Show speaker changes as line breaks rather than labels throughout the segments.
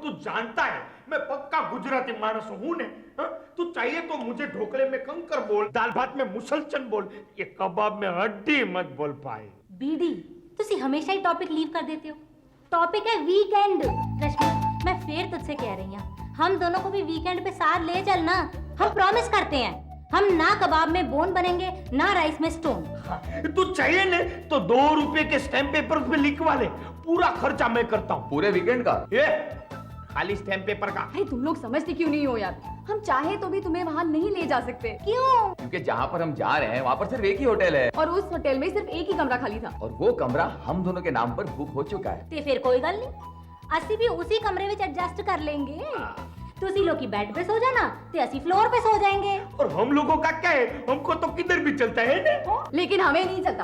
तू जानता है मैं पक्का गुजराती मानस हूं ने। तू चाहिए तो मुझे ढोकले में कंकर बोल, दाल भात में मुसलचन बोल, ये कबाब में हड्डी मत बोल पाए।
बीडी तुसी हमेशा ही टॉपिक लीव कर देते हो। टॉपिक है वीकेंड। रश्मि मैं फिर तुझसे कह रही हूँ, हम दोनों को भी वीकेंड पे साथ ले चलना। हम प्रॉमिस करते हैं हम ना कबाब में बोन बनेंगे ना राइस में स्टोन।
तू चाहिए ने तो 2 रुपए के स्टैम्प पेपर पे लिखवा ले, पूरा खर्चा मैं करता हूँ।
पूरे वीकेंड का?
ये खाली स्टैम्प पेपर का।
भाई तुम लोग समझते क्यों नहीं हो यार? हम चाहे तो भी तुम्हें वहाँ नहीं ले जा सकते।
क्यों?
क्योंकि जहाँ पर हम जा रहे हैं वहाँ पर सिर्फ एक ही होटल है
और उस होटल में सिर्फ एक ही कमरा खाली था।
और वो कमरा हम दोनों के नाम पर बुक हो चुका है।
ते फिर कोई गल नहीं, असी भी उसी कमरे में एडजस्ट कर लेंगे। तुसी लोग की बेड पे सो जाना ते असी फ्लोर पे सो जाएंगे।
और हम लोगों का क्या है, हमको तो किधर भी चलता है ना।
लेकिन हमें नहीं चलता।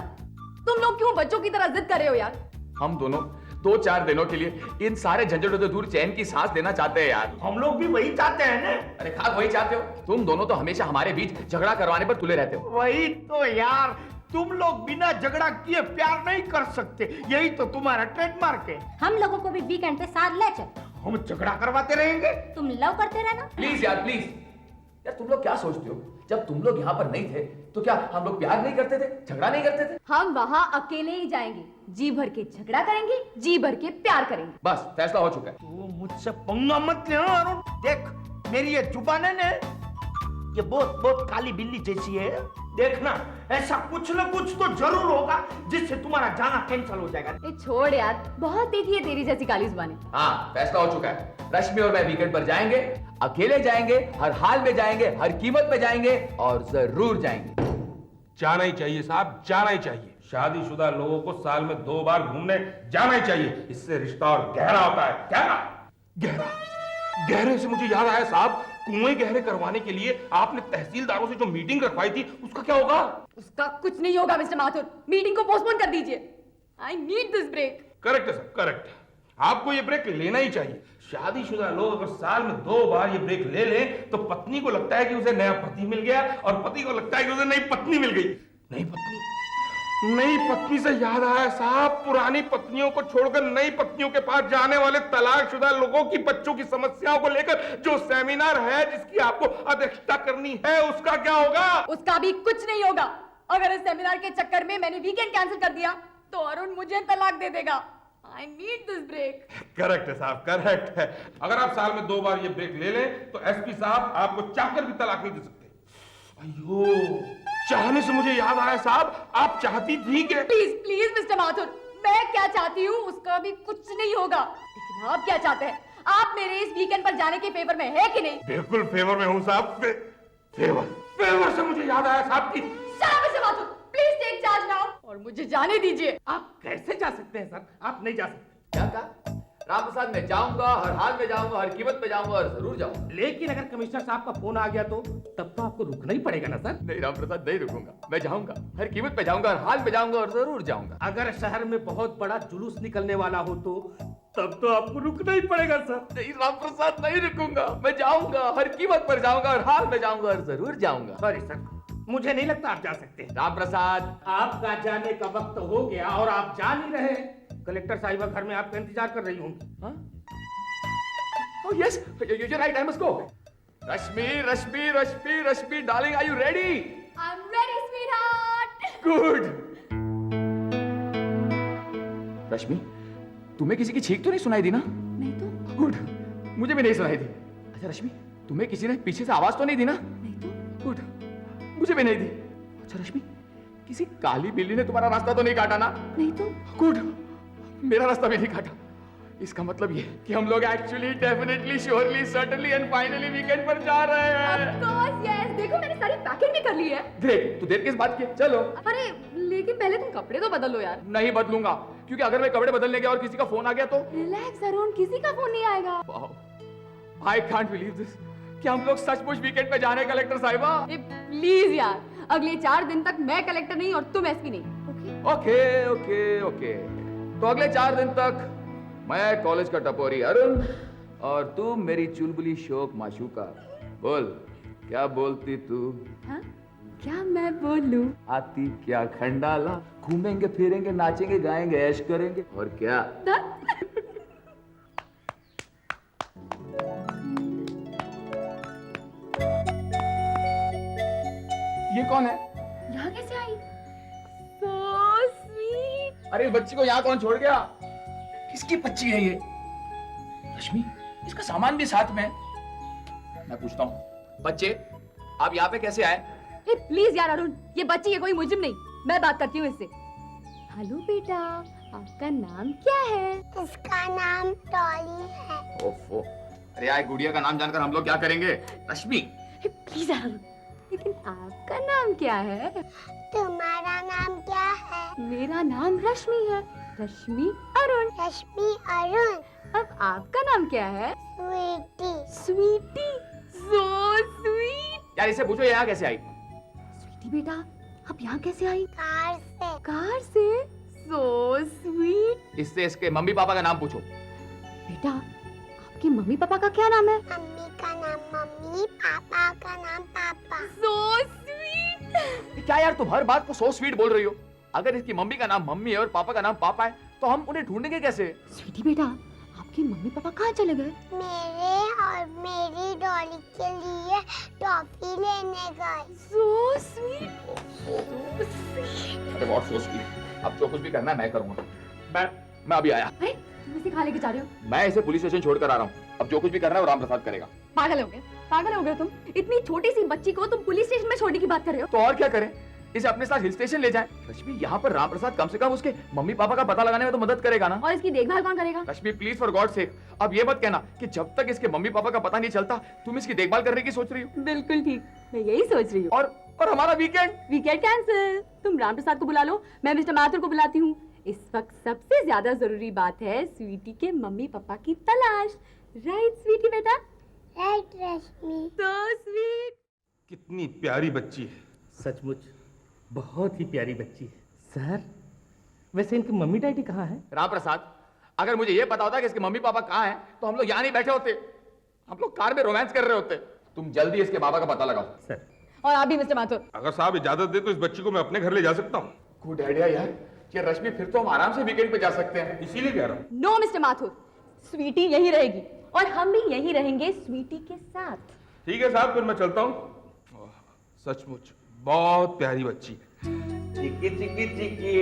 तुम लोग क्यों बच्चों की तरह जिद कर रहे हो यार?
हम दोनों 2-4 दिनों के लिए इन सारे झंझटों से दूर चैन की सांस लेना चाहते हैं यार।
हम लोग भी वही चाहते हैं ना।
अरे खाक वही चाहते हो? तुम दोनों तो हमेशा हमारे बीच झगड़ा करवाने पर तुले रहते हो।
वही तो यार, तुम लोग बिना झगड़ा किए प्यार नहीं कर सकते, यही तो तुम्हारा ट्रेडमार्क है।
हम लोगों को भी वीकेंड पे साथ ले चल।
हम झगड़ा करवाते रहेंगे,
तुम लव करते रहना।
प्लीज यार प्लीज। यार तुम लोग क्या सोचते हो, जब तुम लोग यहाँ पर नहीं थे तो क्या हम लोग प्यार नहीं करते थे, झगड़ा नहीं करते थे?
हम वहाँ अकेले ही जाएंगे, जी भर के झगड़ा करेंगे, जी भर के प्यार करेंगे।
बस फैसला हो चुका है।
तू मुझसे पंगा मत ले अरुण। देख मेरी ये जुबान है ना, ये बहुत बहुत काली बिल्ली जैसी है। देखना ऐसा कुछ न कुछ तो जरूर होगा जिससे तुम्हारा जाना कैंसिल हो जाएगा।
ए छोड़ यार, बहुत देखी है तेरी जैसी काली जुबानें।
हाँ फैसला हो चुका है। रश्मि और मैं वीकेंड पर जाएंगे, अकेले जाएंगे, हर हाल में जाएंगे, हर कीमत पे जाएंगे और जरूर जाएंगे।
जाना ही चाहिए साहब, जाना ही चाहिए। शादीशुदा लोगों को साल में 2 बार घूमने जाना ही चाहिए, इससे रिश्ता और गहरा होता है। गहरा गहरा गहरे से मुझे याद आया साहब, कुएं गहरे करवाने के लिए आपने तहसीलदारों से जो मीटिंग रखवाई थी उसका क्या होगा?
उसका कुछ नहीं होगा मिस्टर माथुर, मीटिंग को पोस्टपोन कर दीजिए। I need this break.
Correct है सर, करेक्ट है। आपको ये ब्रेक लेना ही चाहिए। शादीशुदा लोग अगर साल में 2 बार ये ब्रेक ले लें तो पत्नी को लगता है कि उसे नया पति मिल गया और पति को लगता है कि उसे नई पत्नी मिल गई। नई पत्नी से याद आया साहब, पुरानी पत्नियों को छोड़कर नई पत्नियों के पास जाने वाले तलाकशुदा लोगों की बच्चों की समस्याओं को लेकर जो सेमिनार है जिसकी आपको अध्यक्षता करनी है, उसका क्या होगा?
उसका भी कुछ नहीं होगा। अगर इस सेमिनार के चक्कर में मैंने वीकेंड कैंसिल कर दिया तो अरुण मुझे तलाक दे देगा। I need this break.
Correct है साहब, करेक्ट है। अगर आप साल में 2 बार ये ब्रेक ले लें तो एसपी साहब आपको चाहकर भी तलाक नहीं दे सकते। अयो, चाहने से मुझे याद आया साहब, आप चाहती थी कि...
प्लीज प्लीज मिस्टर माथुर, मैं क्या चाहती हूँ उसका भी कुछ नहीं होगा। लेकिन आप क्या चाहते हैं? आप मेरे इस वीकेंड पर जाने के फेवर में है कि नहीं?
बिल्कुल फेवर में हूँ साहब। फेवर से मुझे याद आया साहब की...
Shut up, mister Mathur, please take charge now और मुझे जाने दीजिए।
आप कैसे जा सकते हैं सर? आप नहीं जा सकते।
क्या कहा? रामप्रसाद मैं जाऊंगा, हर हाल में जाऊंगा, हर कीमत पे जाऊंगा और जरूर जाऊंगा।
लेकिन अगर कमिश्नर साहब का फोन आ गया तो तब तो आपको रुकना ही पड़ेगा ना सर।
नहीं रामप्रसाद, नहीं रुकूंगा, मैं जाऊंगा, हर कीमत पे जाऊंगा, हर हाल में जाऊंगा और जरूर जाऊंगा।
अगर शहर में बहुत बड़ा जुलूस निकलने वाला हो तो तब तो आपको रुकना ही पड़ेगा सर।
नहीं रामप्रसाद, नहीं रुकूंगा, मैं जाऊंगा, हर कीमत पर जाऊंगा, हर हाल में जाऊंगा और जरूर जाऊंगा।
सॉरी सर, मुझे नहीं लगता आप जा सकते।
रामप्रसाद,
आपका जाने का वक्त हो गया और आप जा नहीं रहे। कलेक्टर साहिबा घर में आपका इंतजार कर रही होंगी।
Oh yes, you're right. I must go. Rashmi, darling, are you ready?
I'm ready, sweetheart.
Good. रश्मि, तुम्हें किसी की छींक तो नहीं सुनाई दी ना?
नहीं तो?
गुड, मुझे भी नहीं सुनाई दी। अच्छा रश्मि, तुम्हें किसी ने पीछे से आवाज तो नहीं दी ना?
नहीं तो?
गुड, मुझे भी नहीं दी। अच्छा रश्मि, किसी काली बिल्ली ने तुम्हारा रास्ता तो नहीं काटा ना?
नहीं तो?
गुड, मेरा रास्ता भी नहीं काटा। इसका मतलब ये कि हम लोग actually definitely surely certainly and finally weekend पर जा रहे हैं।
Of course, yes. देखो मैंने सारी पैकिंग भी कर ली है।
देख, तू देर किस बात की? चलो।
अरे लेकिन पहले तुम कपड़े तो बदल लो यार।
नहीं बदलूंगा, क्योंकि अगर मैं कपड़े बदलने गया और किसी का फोन आ गया तो?
रिलैक्स अरुण, किसी का फोन नहीं आएगा।
आई कांट बिलीव दिस कि हम लोग सचमुच वीकेंड पे जाने कलेक्टर साहिबा।
प्लीज यार, अगले 4 दिन तक मैं कलेक्टर नहीं और तुम एसपी नहीं।
ओके ओके ओके, तो अगले 4 दिन तक मैं कॉलेज का टपोरी अरुण और तू मेरी चुलबुली शोक माशूका। बोल, क्या बोलती तू?
हाँ? क्या मैं बोलूं?
आती क्या खंडाला, घूमेंगे फिरेंगे नाचेंगे गाएंगे ऐश करेंगे और क्या? कौन है?
यहाँ कैसे आई? So sweet.
अरे इस बच्ची को यहाँ कौन छोड़ गया?
किसकी बच्ची है ये? रश्मि, इसका सामान भी साथ में है।
मैं पूछता हूँ, बच्चे आप यहाँ पे कैसे आए?
ए प्लीज यार अरुण, ये बच्ची है कोई मुजिम नहीं, मैं बात करती हूँ इससे। हेलो बेटा, आपका नाम क्या है?
इसका नाम टॉली है।
ओफो, अरे यार गुड़िया का नाम जानकर हम लोग क्या करेंगे? रश्मि,
प्लीज यार अरुण, लेकिन आपका नाम क्या है?
तुम्हारा नाम क्या है?
मेरा नाम रश्मि है, रश्मि अरुण।
रश्मि अरुण।
अब आपका नाम क्या है?
स्वीटी।
Sweety, so sweet.
यार इसे पूछो यहाँ कैसे आई?
स्वीटी बेटा, आप यहाँ कैसे आई?
कार से।
कार से? So sweet.
इससे इसके मम्मी पापा का नाम पूछो।
बेटा, आपके मम्मी पापा का क्या नाम है?
मम्मी का नाम मम्मी, पापा का नाम पापा।
So sweet.
क्या यार तुम हर बात को सो स्वीट बोल रही हो? अगर इसकी मम्मी का नाम मम्मी है और पापा का नाम पापा है तो हम उन्हें ढूंढेंगे कैसे?
स्वीटी बेटा, आपके मम्मी पापा कहाँ चले गए?
मेरे और मेरी डॉली के लिए टॉफी लेने गए।
So sweet.
अरे बहुत सो स्वीट। अब जो कुछ भी करना है मैं करूंगा। मैं अभी आया।
अरे तुम इसे कहाँ लेके जा रहे हो?
मैं इसे पुलिस स्टेशन छोड़कर आ रहा हूँ। अब जो कुछ भी करना है वो राम प्रसाद करेगा।
पागल हो गए? पागल हो गए तुम? इतनी छोटी सी बच्ची को तुम पुलिस स्टेशन में छोड़ने की बात कर रहे हो?
तो और क्या करें? इसे अपने साथ हिल स्टेशन ले जाएं। रश्मि यहाँ पर राम प्रसाद कम से कम उसके मम्मी पापा का पता लगाने में तो मदद करेगा ना?
और इसकी देखभाल कौन करेगा?
रश्मि प्लीज फॉर गॉड सेक अब ये मत कहना कि जब तक इसके मम्मी पापा का पता नहीं चलता तुम इसकी देखभाल करने की सोच रही हो।
बिल्कुल ठीक, मैं यही सोच रही हूँ।
और हमारा वीकेंड
वीकेंड कैंसिल। तुम राम प्रसाद को बुला लो, मैं मिस्टर माथुर को बुलाती हूँ। इस वक्त सबसे ज्यादा जरूरी बात है स्वीटी के मम्मी पापा की तलाश। राइट स्वीटी बेटा?
राइट रश्मि।
So sweet.
कितनी प्यारी बच्ची है।
सचमुच बहुत ही प्यारी बच्ची है। सर, वैसे इनकी मम्मी डैडी कहाँ हैं?
राम प्रसाद, अगर मुझे ये पता होता कि इसके मम्मी पापा कहाँ हैं तो हम लोग यहाँ नहीं बैठे होते। हम लोग कार में रोमांस कर रहे होते। तुम जल्दी इसके बाबा का पता लगाओ।
सर,
और आप भी मिस्टर माथुर।
अगर साहब इजाजत दे तो इस बच्ची को मैं अपने घर ले जा सकता हूँ।
गुड आइडिया यार। ये रश्मि फिर तो हम आराम से वीकेंड पे जा सकते हैं।
इसीलिए कह रहा हूँ।
नो मिस्टर माथुर, स्वीटी यही रहेगी और हम भी यही रहेंगे स्वीटी के साथ।
ठीक है साहब, फिर मैं चलता हूँ। सचमुच बहुत प्यारी बच्ची है। चिकी चिकी चिकी।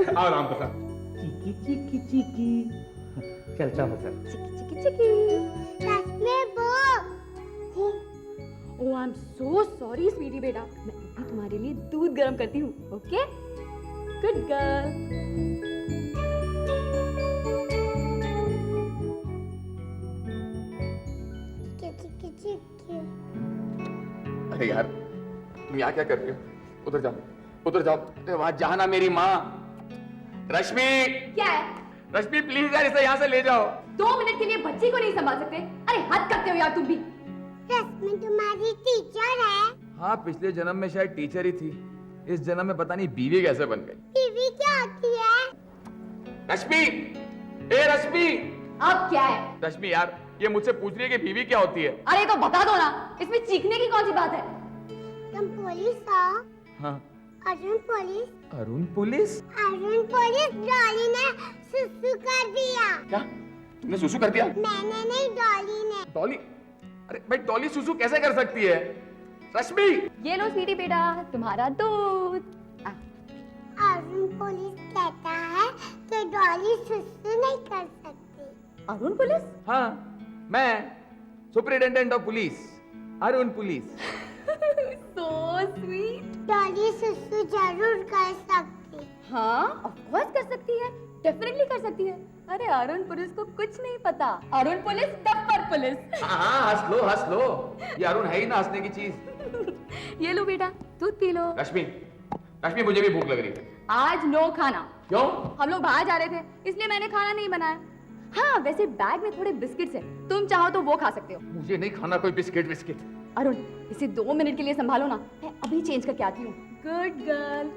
आओ राम प्रसाद।
चिकी चिकी चिकी। चलता हूँ सर।
चिकी चिकी चिकी।
रश्मि वो।
Oh I am so sorry Sweety बेटा, मैं अभी तुम्हारे लिए दूध गर्म करती हूँ। Okay, good girl.
चिकी चिकी।
अरे यार तुम यहाँ क्या कर रही हो? उधर जाओ, उधर जाओ। अरे वहां जाना मेरी माँ। रश्मि,
क्या है?
रश्मि प्लीज यार इसे यहाँ से ले जाओ।
2 मिनट के लिए बच्ची को नहीं संभाल सकते? अरे हद करते हो यार तुम भी।
रश्मि तुम्हारी टीचर है।
हाँ पिछले जन्म में शायद टीचर ही थी, इस जन्म में पता नहीं बीवी कैसे बन गई।
टीवी क्या होती है?
रश्मि, ए रश्मि।
अब क्या है?
रश्मि यार ये मुझसे पूछ रही है कि बीवी क्या होती है।
अरे तो बता दो ना, इसमें चीखने की कौन सी बात है?
तुम पुलिस हो?
हाँ।
Arun police.
Arun police?
Arun police. Dolly ने सुसु कर दिया।
क्या तुमने सुसु कर दिया?
मैंने नहीं, डॉली ने।
डॉली? अरे भाई डॉली सुसु कैसे कर सकती है? रश्मि,
ये लो स्वीटी बेटा तुम्हारा दूध।
अरुण पुलिस कहता है कि डॉली सुसु नहीं कर सकती।
अरुण पुलिस?
हाँ मैं superintendent of police Arun police.
So sweet.
Dolly सुसु जरूर कर सकती।
हाँ ऑफ कोर्स कर सकती है, डेफिनेटली कर सकती है। अरे अरुण पुलिस को कुछ नहीं पता। अरुण पुलिस टप्पर पुलिस।
हाँ हंस लो। ये अरुण है ही ना हंसने की चीज।
ये लो बेटा दूध पी लो।
रश्मि, रश्मि मुझे भी भूख लग रही है।
आज नो खाना।
क्यों?
हम लोग बाहर जा रहे थे इसलिए मैंने खाना नहीं बनाया। हाँ वैसे बैग में थोड़े बिस्किट्स हैं, तुम चाहो तो वो खा सकते हो।
मुझे नहीं खाना कोई बिस्किट विस्किट।
अरुण इसे 2 मिनट के लिए संभालो ना, मैं अभी चेंज करके आती हूँ। Good girl.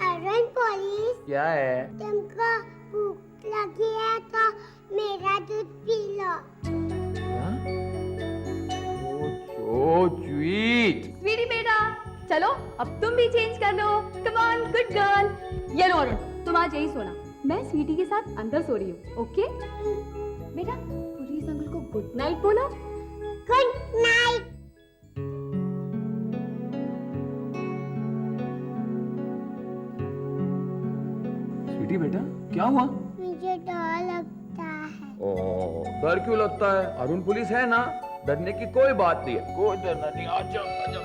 अरुण पुलिस,
क्या है?
तुमको भूख लगी है तो मेरा दूध पी लो।
So sweet.
स्वीटी बेटा चलो अब तुम भी चेंज कर लो। Come on good girl. ये लो अरुण, तुम आज यही सोना, मैं स्वीटी के साथ अंदर सो रही हूँ। ओके बेटा, पुलिस अंकल को गुड नाइट बोलो।
Good night.
क्या हुआ?
मुझे डर लगता है।
ओह, डर क्यों लगता है? अरुण पुलिस है ना, डरने की कोई बात नहीं है, कोई डरना नहीं। आ जाओ, आ जाओ।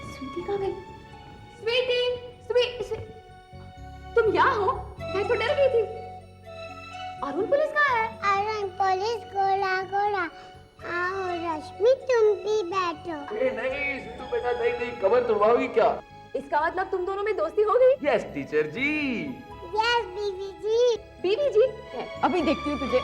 स्वीटी कहाँ गई? स्वीटी, तुम यहाँ हो? मैं तो डर गई थी। अरुण पुलिस कहाँ है?
अरुण पुलिस गोरा गोरा। आओ रश्मि, तुम भी बैठो।
नहीं स्वीटू बेटा, नहीं, कमर तुड़वाओगी क्या?
इसका मतलब तुम दोनों में दोस्ती हो गई?
यस टीचर जी।
यस बीबी जी।
बीबी जी, अभी देखती हूँ तुझे।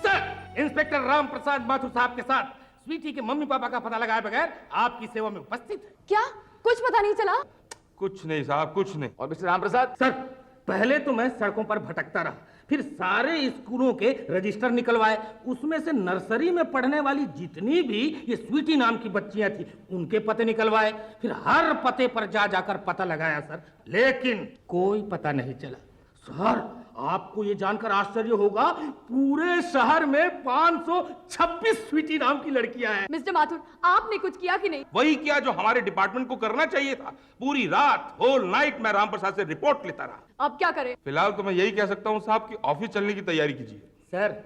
सर, इंस्पेक्टर राम प्रसाद माथुर साहब के साथ स्वीटी के मम्मी पापा का पता लगाए बगैर आपकी सेवा में उपस्थित है।
क्या? कुछ पता नहीं चला?
कुछ नहीं साहब, कुछ नहीं।
और मिस्टर राम प्रसाद?
सर, पहले तो मैं सड़कों पर भटकता रहा, फिर सारे स्कूलों के रजिस्टर निकलवाए, उसमें से नर्सरी में पढ़ने वाली जितनी भी ये स्वीटी नाम की बच्चियां थी उनके पते निकलवाए, फिर हर पते पर जा जाकर पता लगाया सर, लेकिन कोई पता नहीं चला। सर, आपको ये जानकर आश्चर्य होगा, पूरे शहर में 526 स्वीटी नाम की लड़कियां हैं।
मिस्टर माथुर, आपने कुछ किया कि नहीं?
वही किया जो हमारे डिपार्टमेंट को करना चाहिए था। पूरी रात, होल नाइट मैं राम प्रसाद से रिपोर्ट लेता रहा।
अब क्या करें?
फिलहाल तो मैं यही कह सकता हूँ साहब कि ऑफिस चलने की तैयारी कीजिए।
सर,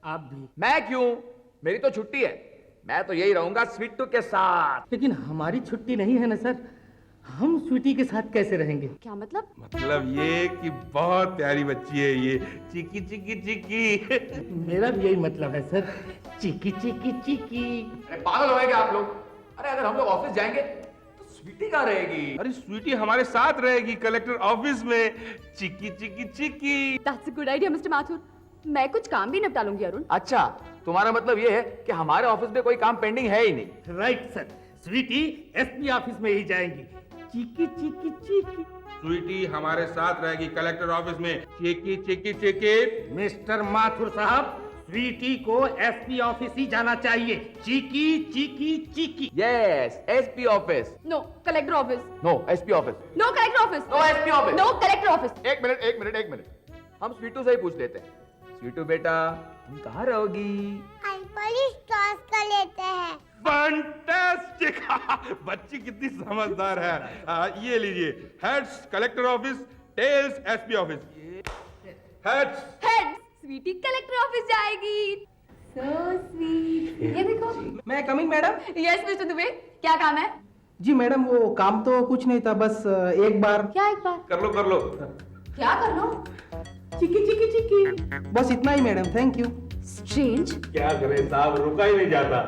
आप भी।
मैं क्यों? मेरी तो छुट्टी है, मैं तो यही रहूंगा स्वीटू के साथ।
लेकिन हमारी छुट्टी नहीं है ना सर, हम स्वीटी के साथ कैसे रहेंगे?
क्या मतलब?
मतलब ये कि बहुत प्यारी बच्ची है ये, चिकी चिकी चिकी।
मेरा भी यही मतलब है सर, चिकी चिकी चिकी।
अरे पागल हो गए क्या आप लोग? अरे अगर हम लोग ऑफिस जाएंगे तो स्वीटी कहाँ रहेगी?
अरे स्वीटी हमारे साथ रहेगी कलेक्टर ऑफिस में, चिकी चिकी चिकी।
That's a good idea mister Mathur. मैं कुछ काम भी निपटा लूंगी अरुण।
अच्छा, तुम्हारा मतलब ये है कि हमारे ऑफिस में कोई काम पेंडिंग है ही नहीं।
Right sir, Sweety SP office में ही जाएंगी, चिकी चिकी चिकी।
स्वीटी हमारे साथ रहेगी कलेक्टर ऑफिस में, चिकी चिकी चिकी।
मिस्टर माथुर साहब, स्वीटी को एसपी ऑफिस ही जाना चाहिए, चिकी चिकी चिकी।
Yes, SP office.
No, collector office.
No, SP office.
No, collector office.
No, SP office.
No, collector office.
एक मिनट। हम स्वीटू से ही पूछ लेते हैं। स्वीटू बेटा, तुम कहाँ रहोगी?
हम पुलिस टॉस कर लेते हैं।
फैंटास्टिक। बच्ची कितनी समझदार है। ये लीजिए, heads collector office, tails SP office. Heads.
Head, Sweety collector office जाएगी। So sweet. ये देखो।
मैं coming madam?
Yes mister Dubey, क्या काम है?
जी मैडम, वो काम तो कुछ नहीं था, बस एक बार।
क्या एक बार?
कर लो।
क्या कर लो?
चिकी चिकी चिकी, बस इतना ही मैडम, थैंक यू।
स्ट्रेंज।
क्या करें साहब, रुका ही नहीं जाता।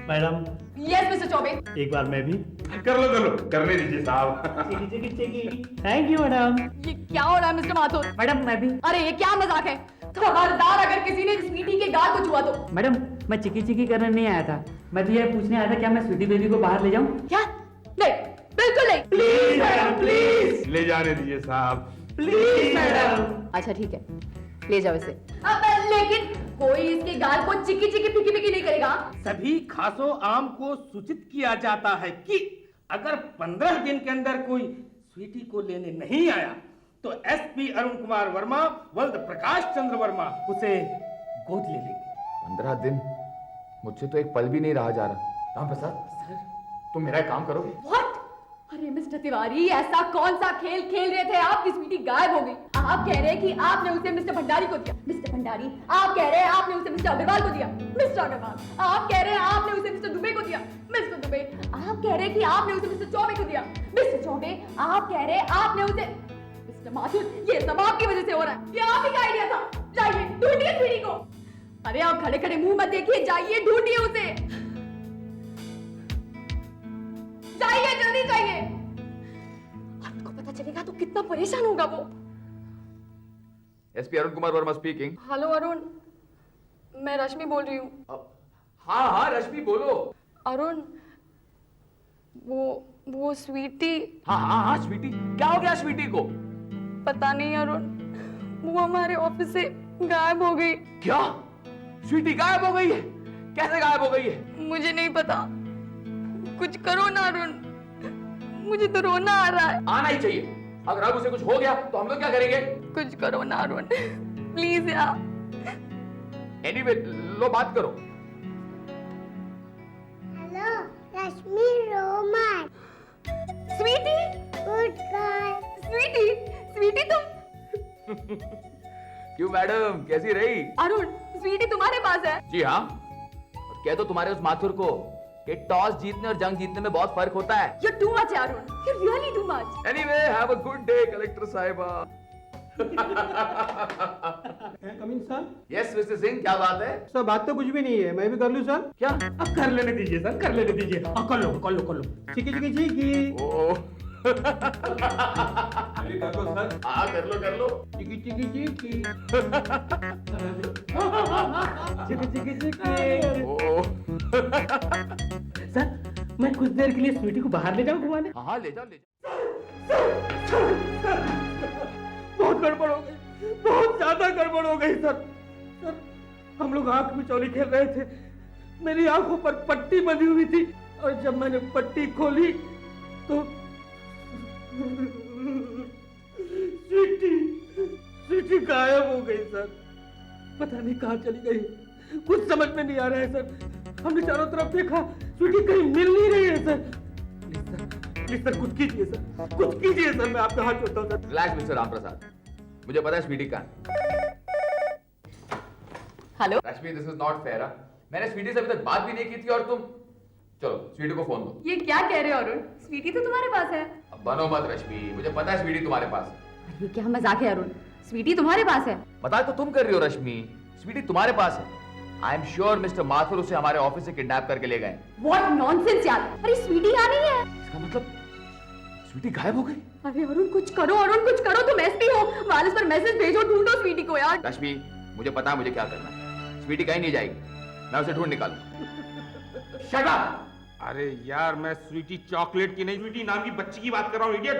Madam,
yes mister Choubey.
एक बार मैं भी।
कर लो, करने दीजिए साहब।
चिकी चिकी चिकी। Thank you madam.
ये क्या हो रहा है मिस्टर माथुर?
मैडम मैं भी।
अरे ये क्या मजाक है? खबरदार अगर किसी ने स्वीटी के गाल को छुआ तो।
मैडम, मैं चिकी चिकी करने नहीं आया था, मैं तो ये पूछने आया था क्या मैं स्वीटी बेबी को बाहर ले जाऊं?
क्या? नहीं, बिल्कुल नहीं।
प्लीज मैडम, प्लीज ले जाने दीजिए साहब, प्लीज मैडम।
अच्छा ठीक है, ले जाओ इसे। अब लेकिन कोई इसके गाल को चिकी चिकी फिकी फिकी नहीं करेगा।
सभी खासो आम को सूचित किया जाता है कि अगर 15 दिन के अंदर कोई स्वीटी को लेने नहीं आया तो एसपी अरुण कुमार वर्मा, वल्द प्रकाश चंद्र वर्मा उसे गोद ले लेंगे।
15 दिन? मुझसे तो एक पल भी नहीं रहा जा रहा। राम प्रसाद सर, तुम मेरा एक काम करोगे?
व्हाट? अरे मिस्टर तिवारी, ऐसा कौन सा खेल खेल रहे थे आप कि स्वीटी गायब हो गई? आप कह रहे हैं कि आपने उसे मिस्टर भंडारी को दिया। मिस्टर भंडारी, आप कह रहे हैं आपने उसे मिस्टर अग्रवाल को दिया। मिस्टर अग्रवाल, आप कह रहे हैं आपने उसे मिस्टर दुबे को दिया। मिस्टर दुबे, आप कह रहे हैं कि आपने उसे मिस्टर चौबे को दिया। मिस्टर चौबे, आप कह रहे हैं आपने उसे। मिस्टर माथुर, ये सब आपकी वजह से हो रहा है, ये आप ही का आइडिया था। जाइए ढूंढिए स्वीटी को। अरे आप खड़े खड़े मुंह मत देखिए, जाइए ढूंढिए उसे। जाइए, जल्दी जाइए। आपको पता चलेगा तो कितना परेशान होगा वो।
SP Arun Kumar Verma speaking.
Hello Arun, मैं रश्मि बोल रही हूँ।
हाँ रश्मि बोलो।
अरुण, वो स्वीटी।
हाँ स्वीटी, क्या हो गया स्वीटी को?
पता नहीं अरुण, वो हमारे ऑफिस से गायब हो गई।
क्या? स्वीटी गायब हो गई है? कैसे गायब हो गई है?
मुझे नहीं पता, कुछ करो ना अरुण, मुझे तो रोना आ रहा है।
आना ही चाहिए, अगर अब उसे कुछ हो गया तो हम लोग क्या करेंगे?
कुछ करो ना अरुण, प्लीज यार।
एनीवे लो बात करो।
Hello Rashmi Roman
Sweety,
good girl
Sweety, Sweety तुम।
क्यों मैडम, कैसी रही?
अरुण, स्वीटी तुम्हारे पास है।
जी हाँ, और कह दो तुम्हारे उस माथुर को कि टॉस जीतने और जंग जीतने में बहुत फर्क होता है।
You're too much, Arun. You're really too much.
Anyway have a good day collector साहिबा।
Coming sir.
Yes mister Singh, क्या बात है?
सर बात तो कुछ भी नहीं है, मैं भी कर लूं सर?
क्या?
अब कर लेने दीजिए सर, कर लेने दीजिए। कर लो कर लो कर लो। चिकी चिकी चिकी।
ओ
अभी कर लो सर।
हाँ कर लो।
चिकी चिकी चिकी। चिकी चिकी चिकी।
ओ
सर मैं कुछ देर के लिए स्वीटी को बाहर ले जाऊं घुमाने?
हाँ ले जाओ।
बहुत गड़बड़ हो गई, बहुत ज्यादा गड़बड़ हो गई सर। सर हम लोग आंख मिचौली खेल रहे थे, मेरी आंखों पर पट्टी बंधी हुई थी और जब मैंने पट्टी खोली तो स्वीटी गायब हो गई सर। पता नहीं कहाँ चली गई, कुछ समझ में नहीं आ रहा है सर। हमने चारों तरफ देखा, स्वीटी कहीं मिल नहीं रही है सर। प्लीज सर कुछ कीजिए सर, कुछ कीजिए सर, मैं आपका हाथ जोड़ता हूँ sir.
Relax mister Ram Prasad, मुझे पता है स्वीटी कहाँ है।
Hello
Rashmi this is not fair. मैंने स्वीटी से अभी तक बात भी नहीं की थी और तुम चलो स्वीटी को फोन दो।
ये क्या कह रहे हो अरुण? स्वीटी तो तुम्हारे पास है।
अब बनो मत रश्मि, मुझे पता है स्वीटी तुम्हारे पास है।
ये क्या मजाक है अरुण? स्वीटी तुम्हारे पास है।
बता तो तुम कर रही हो रश्मि, स्वीटी तुम्हारे पास है। I am sure mister Mathur उसे हमारे ऑफिस से किडनैप करके ले गए।
What nonsense यार! अरे स्वीटी यहाँ नहीं है।
इसका मतलब स्वीटी गायब हो गई।
अरे अरुण कुछ करो, अरुण कुछ करो, तुम एसपी हो, वालिस पर मैसेज भेजो, ढूंढो स्वीटी को यार।
रश्मि मुझे पता है मुझे क्या करना है। स्वीटी कहीं नहीं जाएगी, मैं उसे ढूंढ निकालूं।
Shut up! अरे यार मैं स्वीटी चॉकलेट की नहीं, स्वीटी नाम की बच्ची की बात कर रहा हूँ, इडियट।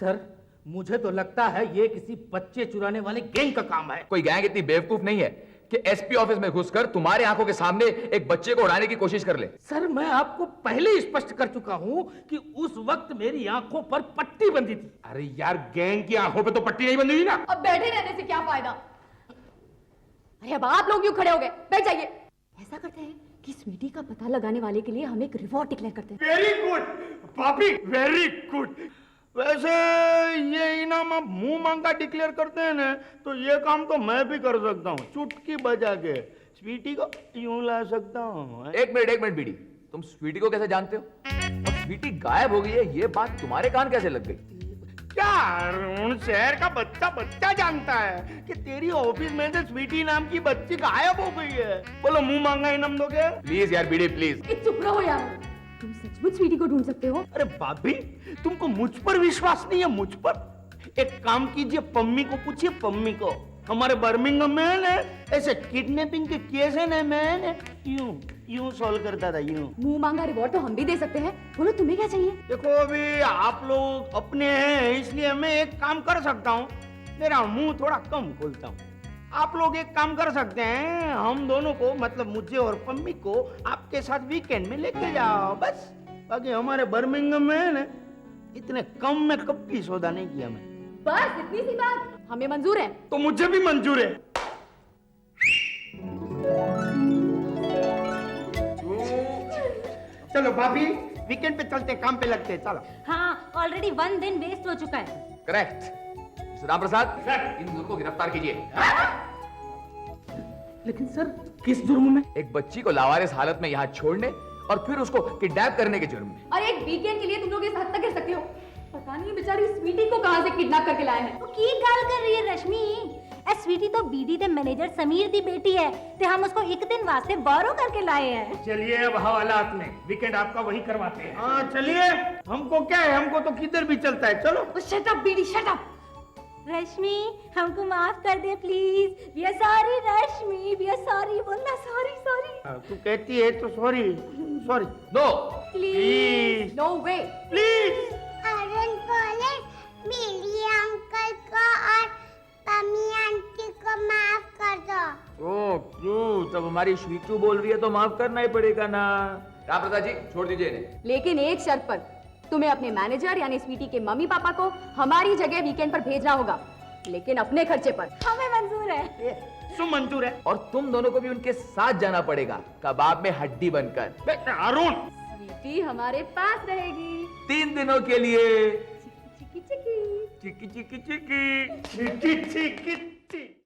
सर मुझे तो लगता है ये किसी बच्चे चुराने वाले गैंग का काम है।
कोई गैंग इतनी बेवकूफ नहीं है कि एसपी ऑफिस में घुसकर तुम्हारे आंखों के सामने एक बच्चे को उड़ाने की कोशिश कर ले।
सर मैं आपको पहले ही स्पष्ट कर चुका हूँ कि उस वक्त मेरी आंखों पर पट्टी बंधी थी।
अरे यार गैंग की आंखों पे तो पट्टी नहीं बंधी हुई ना।
अब बैठे रहने से क्या फायदा? अरे अब आप लोग क्यों खड़े हो गए? बैठ जाइए। ऐसा करते हैं कि स्वीटी का पता लगाने वाले के लिए हम एक रिवॉर्ड डिक्लेयर करते हैं।
वेरी गुड भाभी, वेरी गुड। वैसे ये इनाम आप मुंह मांगा डिक्लेयर करते हैं ना, तो ये काम तो मैं भी कर सकता हूँ। चुटकी बजा के स्वीटी को यूं ला सकता हूँ।
एक मिनट बीडी, तुम स्वीटी को कैसे जानते हो? और स्वीटी गायब हो गई है ये बात तुम्हारे कान कैसे लग गई?
क्या अरुण, शहर का बच्चा जानता है कि तेरी ऑफिस में से स्वीटी नाम की बच्ची गायब हो गई है। बोलो मुंह मांगा इनाम दोगे?
प्लीज यार बीडी प्लीज।
चुप रहो यार, तुम सचमुच स्वीटी को ढूंढ सकते हो?
अरे भाभी तुमको मुझ पर विश्वास नहीं है? मुझ पर एक काम कीजिए, पम्मी को पूछिए, पम्मी को। हमारे बर्मिंघम में है ना ऐसे किडनैपिंग के केस है ना, मैं यूं सॉल्व करता था यूं।
मुंह मांगा रिवॉर्ड तो हम भी दे सकते हैं। बोलो तुम्हें क्या चाहिए?
देखो अभी आप लोग अपने हैं इसलिए मैं एक काम कर सकता हूँ, मेरा मुंह थोड़ा कम खोलता हूँ। आप लोग एक काम कर सकते हैं, हम दोनों को मतलब मुझे और पम्मी को आपके साथ वीकेंड में लेके जाओ बस। बाकी हमारे बर्मिंघम में है ना इतने कम में कभी सौदा नहीं किया मैं।
बस इतनी सी बात, हमें मंजूर है।
तो मुझे भी मंजूर है। चलो भाभी वीकेंड पे चलते, काम पे लगते हैं, चलो।
हाँ ऑलरेडी 1 दिन वेस्ट हो चुका है।
करेक्ट। राम प्रसाद इन दोनों को गिरफ्तार कीजिए।
लेकिन सर किस जुर्म में?
एक बच्ची को लावारिस हालत में यहाँ छोड़ने और फिर उसको किडनैप करने के जुर्म में।
और एक वीकेंड के लिए तुम लोग इस हद तक गिर सकते हो? पता नहीं बेचारी स्वीटी को कहां से किडनैप करके लाए हैं।
वो की गल कर रही है रश्मि? ए स्वीटी तो बीडी दे मैनेजर समीर दी बेटी है ते हम उसको एक दिन वास्ते बारो करके लाए हैं।
चलिए अब हवालात में वीकेंड आपका वही करवाते हैं। हाँ चलिए, हमको क्या है, हमको तो किधर भी चलता है, चलो।
Shut up BD, shut up.
Rashmi हमको माफ कर दे please. We are sorry Rashmi, we are sorry. बोलना सॉरी सॉरी।
तू कहती है तो sorry sorry.
No
please
no way,
please.
Arun बोले मिली अंकल को और पम्मी आंटी को माफ कर दो।
ओ क्यों? तब हमारी स्वीटू बोल रही है तो माफ करना ही पड़ेगा ना। राम प्रसाद जी छोड़ दीजिए इन्हें।
लेकिन एक शर्त पर, तुम्हें अपने मैनेजर यानी स्वीटी के मम्मी पापा को हमारी जगह वीकेंड पर भेजना होगा, लेकिन अपने खर्चे पर।
हमें मंजूर है।
सो मंजूर है।
और तुम दोनों को भी उनके साथ जाना पड़ेगा, कबाब में हड्डी बनकर।
अरुण,
स्वीटी हमारे पास रहेगी
3 दिनों के लिए।
चिकी चिकी चिकी
चिकी चिकी चिकी।
चिकी चिकी चिकी।